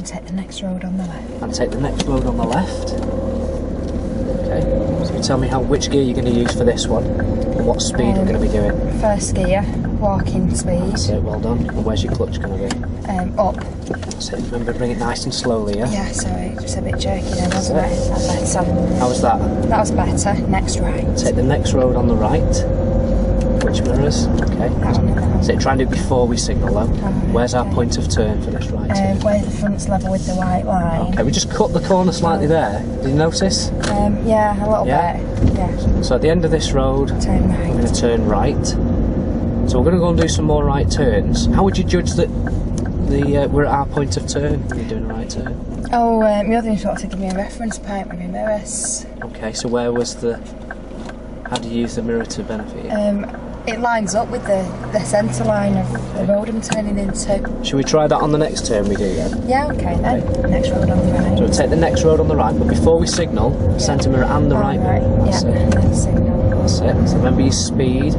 And take the next road on the left. And take the next road on the left. Okay, so you tell me which gear you're going to use for this one and what speed we're going to be doing. First gear, walking speed. That's it, well done. And where's your clutch going to be? Up. That's it, remember bring it nice and slowly, yeah? Yeah, sorry, just a bit jerky then, wasn't it? That's better. How was that? That was better. Next right. Take the next road on the right. Which mirrors? Okay. So try and do it before we signal though. Where's our point of turn for this right turn? Where the front's level with the white line. Okay, we just cut the corner slightly there. Did you notice? Yeah, a little bit. Yeah. So at the end of this road, turn right. we're going to turn right. So we're going to go and do some more right turns. How would you judge that we're at our point of turn when you're doing a right turn? Oh, my other instructor gave me a reference point with my mirrors. Okay, so where was how do you use the mirror to benefit you? It lines up with the centre line of the road I'm turning into. Should we try that on the next turn we do then? Yeah, okay then. Okay. Next road on the right. So we'll take the next road on the right, but before we signal, centre mirror and the right mirror. That's it. Then signal. That's it. So remember your speed.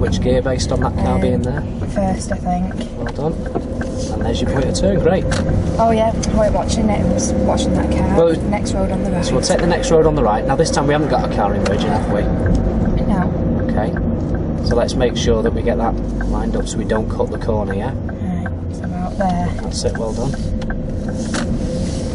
Which gear based on that car being there? First, I think. Well done. And there's your point of turn, great. Oh yeah, I wasn't watching it, I was watching that car. Well, next road on the right. So we'll take the next road on the right. Now this time we haven't got a car emerging, have we? No. Okay. So let's make sure that we get that lined up so we don't cut the corner, yeah? Right, so about there. That's it, well done.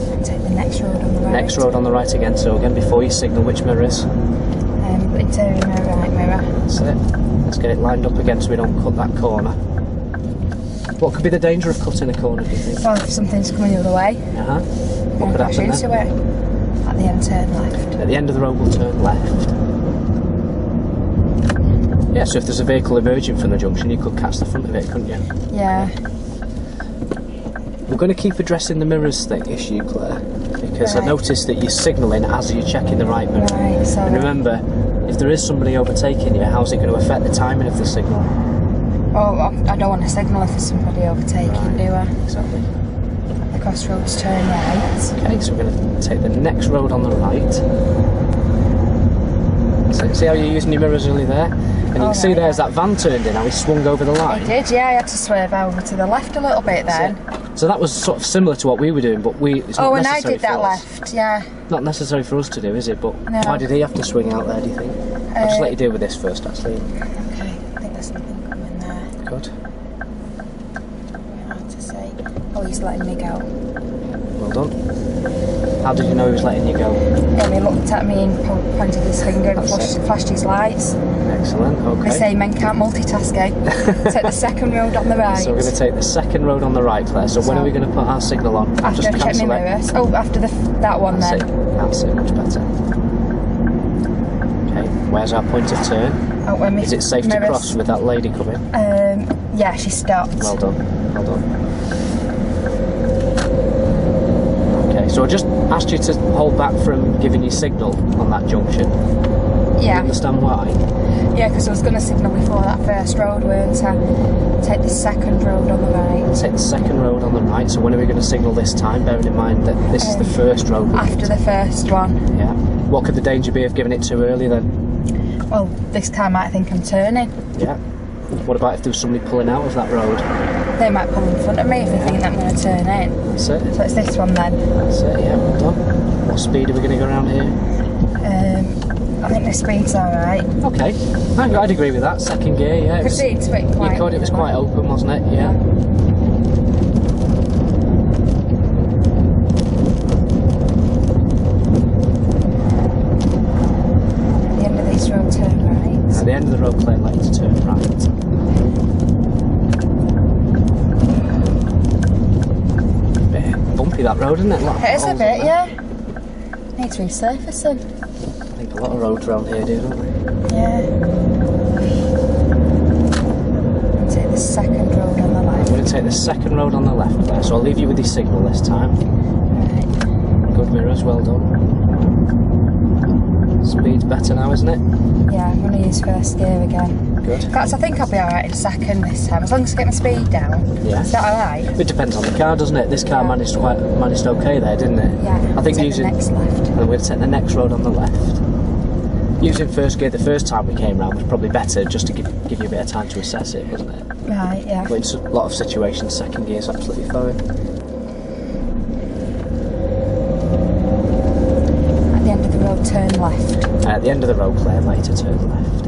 And take the next road on the right. Next road on the right again, so again before you signal which mirrors? Interior mirror, right mirror. That's it. Let's get it lined up again so we don't cut that corner. What could be the danger of cutting a corner, do you think? Well, if something's coming the other way. What could happen into it. At the end, turn left. At the end of the road, we'll turn left. Yeah, so if there's a vehicle emerging from the junction, you could catch the front of it, couldn't you? Yeah. We're going to keep addressing the mirrors issue, Claire, because I noticed that you're signalling as you're checking the right mirror. Right, so and remember, if there is somebody overtaking you, how's it going to affect the timing of the signal? Oh, I don't want to signal if there's somebody overtaking, do I? Exactly. The crossroads turn right. Okay, so we're going to take the next road on the right. So see how you're using your mirrors really there? And you can see there's that van turned in, how he swung over the line. He did, yeah, I had to swerve over to the left a little bit then. So that was sort of similar to what we were doing, but it's not and necessary I did that left, yeah. Not necessary for us to do, is it? But no. Why did he have to swing out there, do you think? I'll just let you deal with this first, actually. Okay, I think there's nothing coming there. Good. Hard to say. Oh, he's letting me go. Well done. How did you know he was letting you go? Yeah, he looked at me and pointed his finger and flashed his lights. Excellent, okay. They say men can't multitask, eh? Take the second road on the right. So we're going to take the second road on the right, Claire. So when are we going to put our signal on? After I check my mirrors. Oh, after that one then. That's it, much better. Okay, where's our point of turn? Oh, when is it safe to cross with that lady coming? Yeah, she stopped. Well done, well done. So I just asked you to hold back from giving your signal on that junction. Yeah. Do you understand why? Yeah, because I was going to signal before that first road, weren't I? Take the second road on the right. Take the second road on the right. So when are we going to signal this time, bearing in mind that this is the first road? After the first one. Yeah. What could the danger be of giving it too early then? Well, this car might think I'm turning. Yeah. What about if there was somebody pulling out of that road? They might pull in front of me if they think that I'm going to turn in. That's it. So it's this one then. That's it, yeah, well done. What speed are we going to go around here? I think the speed's alright. Okay, I'd agree with that. Second gear, yeah. Proceed's quite you could, it was quite open, wasn't it? Yeah. At the end of this road, turn right. At the end of the road, Claire, like to turn right. Bumpy that road, isn't it? It is a bit, yeah. Needs resurfacing. I think a lot of roads around here do, don't they? Yeah. Take the second road on the left. We're going to take the second road on the left there, so I'll leave you with your signal this time. Right. Good mirrors, well done. Speed's better now, isn't it? Yeah, I'm going to use first gear again. Good. I think I'll be alright in second this time, as long as I get my speed down. Yeah. Is that alright? It depends on the car, doesn't it? This car managed okay there, didn't it? Yeah. I think take the next left. And we're going to take the next road on the left. using first gear the first time we came round was probably better, just to give you a bit of time to assess it, wasn't it? Right, yeah. But in a lot of situations, second gear is absolutely fine. At the end of the road, turn left. At the end of the road, Claire, later turn left.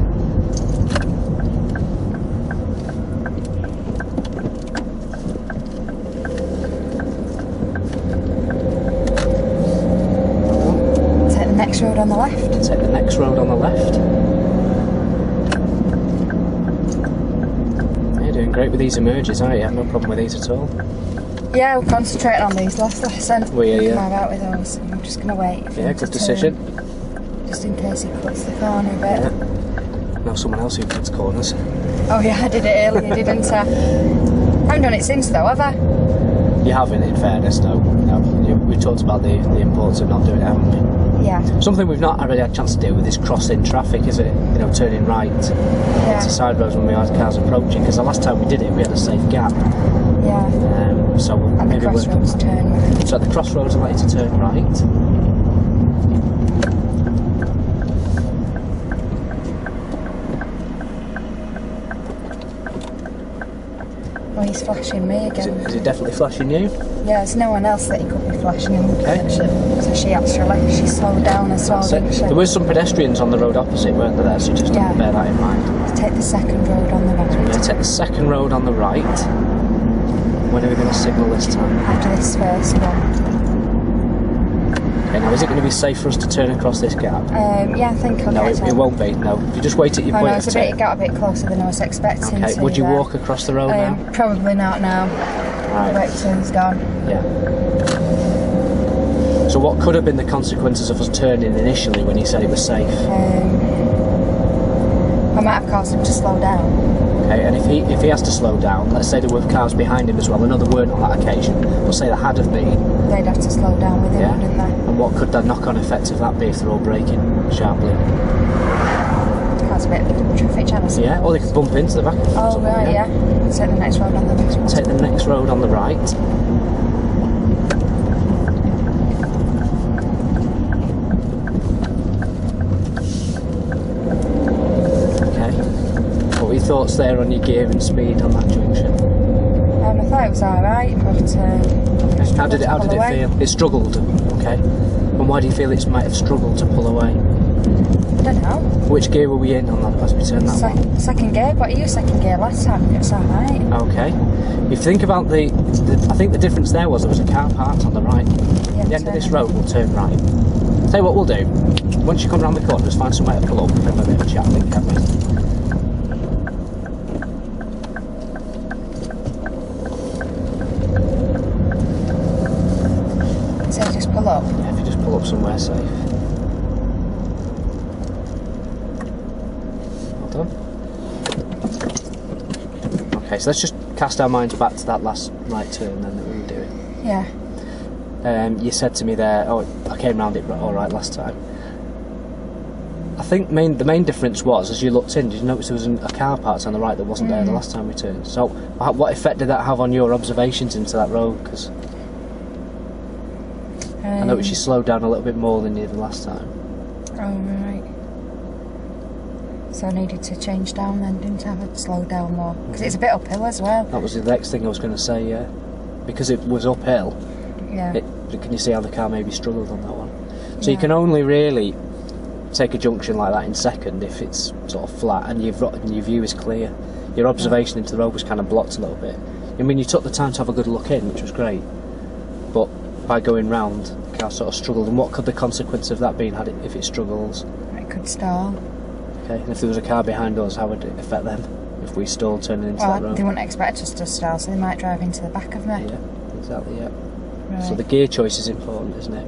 Road on the left. Take the next road on the left. You're doing great with these emerges, aren't you? No problem with these at all. Yeah, we're concentrating on these last lesson. We are, yeah. Come out with those. I'm just going to wait. Yeah, good decision. Just in case he cuts the corner a bit. Yeah. Know someone else who cuts corners. Oh yeah, I did it earlier, didn't I? I haven't done it since though, have I? You haven't, in fairness, no. We talked about the importance of not doing it, haven't we? Yeah. Something we've not really had a chance to deal with is crossing traffic, is it? You know, turning right into side roads when we had cars approaching, because the last time we did it we had a safe gap. Yeah. So and maybe the crossroads turn right. So at the crossroads I'd like you to turn right. Oh, he's flashing me again. Is it definitely flashing you? Yeah, there's no one else that he could be flashing him. Okay. So she slowed down as well, didn't she? There were some pedestrians on the road opposite, weren't there? So just bear that in mind. Take the second road on the right. We're going to take the second road on the right. When are we going to signal this time? After this first one. Okay, now is it going to be safe for us to turn across this gap? Yeah, I think I'll No, it won't be, no. If you just wait at your point of turn. It got a bit closer than I was expecting. Okay, would you walk across the road now? Probably not now. Right. Wait till he's gone. Yeah. So what could have been the consequences of us turning initially when he said it was safe? I might have caused him to slow down. Okay, and if he has to slow down, let's say there were cars behind him as well, and there weren't on that occasion, but say there had have been. They'd have to slow down with him, wouldn't they? And what could the knock-on effect of that be if they're all braking sharply? Cause a bit of traffic jam. Yeah, or they could bump into the back of them. Oh, right, yeah. Take the next road on the right. Take the next road on the right. Thoughts there on your gear and speed on that junction? I thought it was alright, but how did it feel? It struggled, okay. And why do you feel it might have struggled to pull away? I don't know. Which gear were we in on that as we turned that one? Second gear, but you second gear last time, it was alright. Okay. If you think about I think the difference there was a car parked on the right. Yeah, the end of this road will turn right. Tell you what we'll do, once you come around the corner, just find somewhere to pull up and have a bit of a chat, I think, can't we? Pull up. Yeah, if you just pull up somewhere safe. Well done. Okay, so let's just cast our minds back to that last right turn then that we were doing. Yeah. You said to me there, oh, I came round it all right last time. I think the main difference was, as you looked in, did you notice there was a car parked on the right that wasn't there the last time we turned? So what effect did that have on your observations into that road? Because I noticed you slowed down a little bit more than you did last time. Oh, right. So I needed to change down then, didn't I? I'd slow down more. Because it's a bit uphill as well. That was the next thing I was going to say, yeah. Because it was uphill, can you see how the car maybe struggled on that one? So you can only really take a junction like that in second if it's sort of flat and your view is clear. Your observation into the road was kind of blocked a little bit. I mean, you took the time to have a good look in, which was great. But by going round, the car sort of struggled. And what could the consequence of that be if it struggles? It could stall. Okay, and if there was a car behind us, how would it affect them if we stalled turning into that road? They wouldn't expect us to stall, so they might drive into the back of me. Yeah, exactly, yeah. Right. So the gear choice is important, isn't it?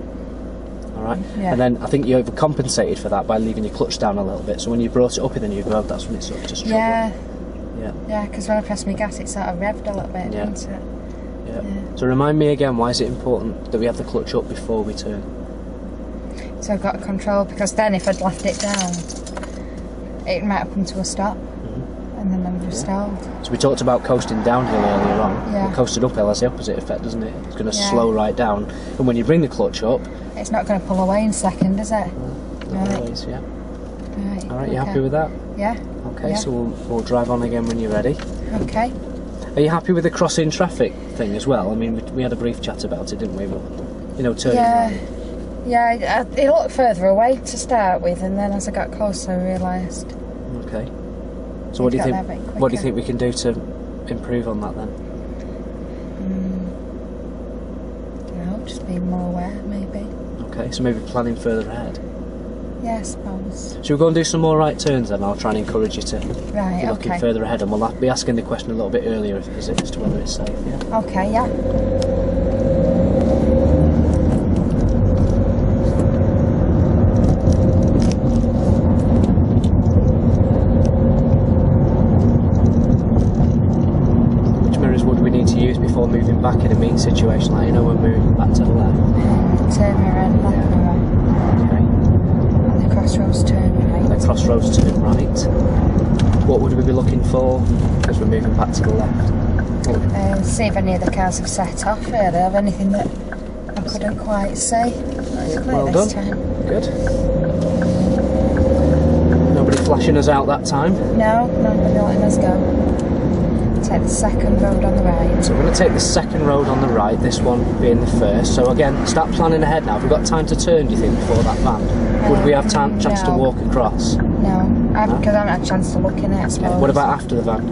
Alright, yeah. And then I think you overcompensated for that by leaving your clutch down a little bit, so when you brought it up in the new road, that's when it started to struggle. Yeah, because when I pressed my gas, it sort of revved a little bit, didn't it? Yeah. So remind me again, why is it important that we have the clutch up before we turn? So I've got to control, because then if I'd left it down, it might have come to a stop, and then I would have stalled. So we talked about coasting downhill earlier on. Yeah. Coasting uphill has the opposite effect, doesn't it? It's going to slow right down, and when you bring the clutch up, it's not going to pull away in second, is it? Not always, yeah. Right. Alright, you happy with that? Yeah. Okay, yeah. so we'll drive on again when you're ready. Okay. Are you happy with the crossing traffic thing as well? I mean, we had a brief chat about it, didn't we? But, you know, turning around. Yeah, it looked further away to start with, and then as I got closer I realised. Okay. So what do you think? What do you think we can do to improve on that then? Just being more aware, maybe. Okay, so maybe planning further ahead. Yeah, I suppose. Should we go and do some more right turns then? I'll try and encourage you to be looking further ahead, and we'll be asking the question a little bit earlier as to whether it's safe. Yeah. Okay. Yeah. To use before moving back in a meet situation, like, you know, when moving back to the left. Turn around left and right. Okay. And the crossroads turn right. The crossroads turn right. What would we be looking for as we're moving back to the left? See if any of the cars have set off, really, of anything that I couldn't quite see. It's clear Well this done. time. Good. Nobody flashing us out that time? No, nobody letting us go. Take the second road on the right. So we're going to take the second road on the right, this one being the first. So again, start planning ahead now. Have we got time to turn, do you think, before that van? Would we have chance to walk across? No, because I haven't had a chance to look in it, I suppose. What about after the van?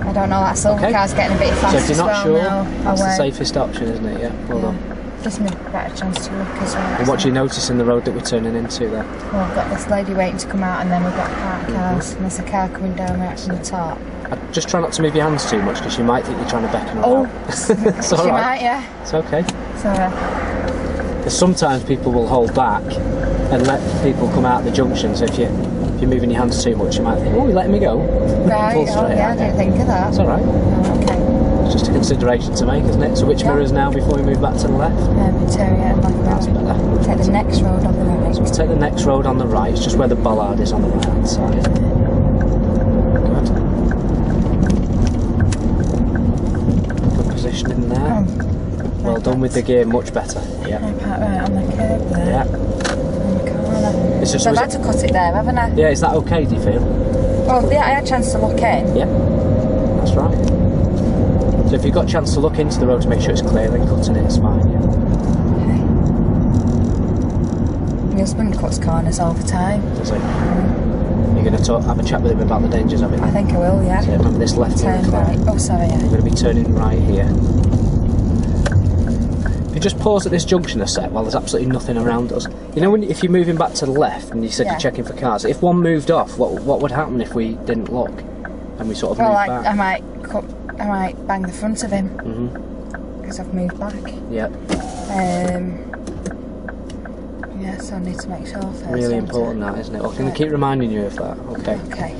I don't know, that silver car's getting a bit faster. So if you're not sure, that's the away. Safest option, isn't it? Yeah, well done. Gives me a better chance to look as well. And what do you notice in the road that we're turning into there? Well, we've got this lady waiting to come out, and then we've got parked cars, and there's a car coming down right from the top. Just try not to move your hands too much, because you might think you're trying to beckon her out. It's all right. Might, yeah. It's okay. So, because sometimes people will hold back and let people come out the junction, so if you're moving your hands too much, you might think, oh, you're letting me go. Right, I didn't think of that. It's all right. Oh, okay. It's just a consideration to make, isn't it? So which mirrors now before we move back to the left? Interior and left. That's better. Take the next road on the right. So we'll take the next road on the right, it's just where the bollard is on the right hand side. Good positioning there. Well done with the gear, much better. Yeah. Right on the curb there. Yeah. It's just, I've had to cut it there, haven't I? Yeah, is that okay, do you feel? Well, yeah, I had a chance to look in. Yeah, that's right. So if you've got a chance to look into the road to make sure it's clear, then cutting it is fine, yeah. Okay. My husband cuts corners all the time. Does he? You're going to have a chat with him about the dangers of it? I think I will, yeah. So remember this left turn right. Oh, sorry, yeah. We're going to be turning right here. If you just pause at this junction a sec while there's absolutely nothing around us. You know, if you're moving back to the left and you said you're checking for cars, if one moved off, what would happen if we didn't look and we sort of moved back? I might bang the front of him because I've moved back. Yeah. Yeah, so I need to make sure first. Really important that, isn't it? Well, can I keep reminding you of that? Okay. Okay.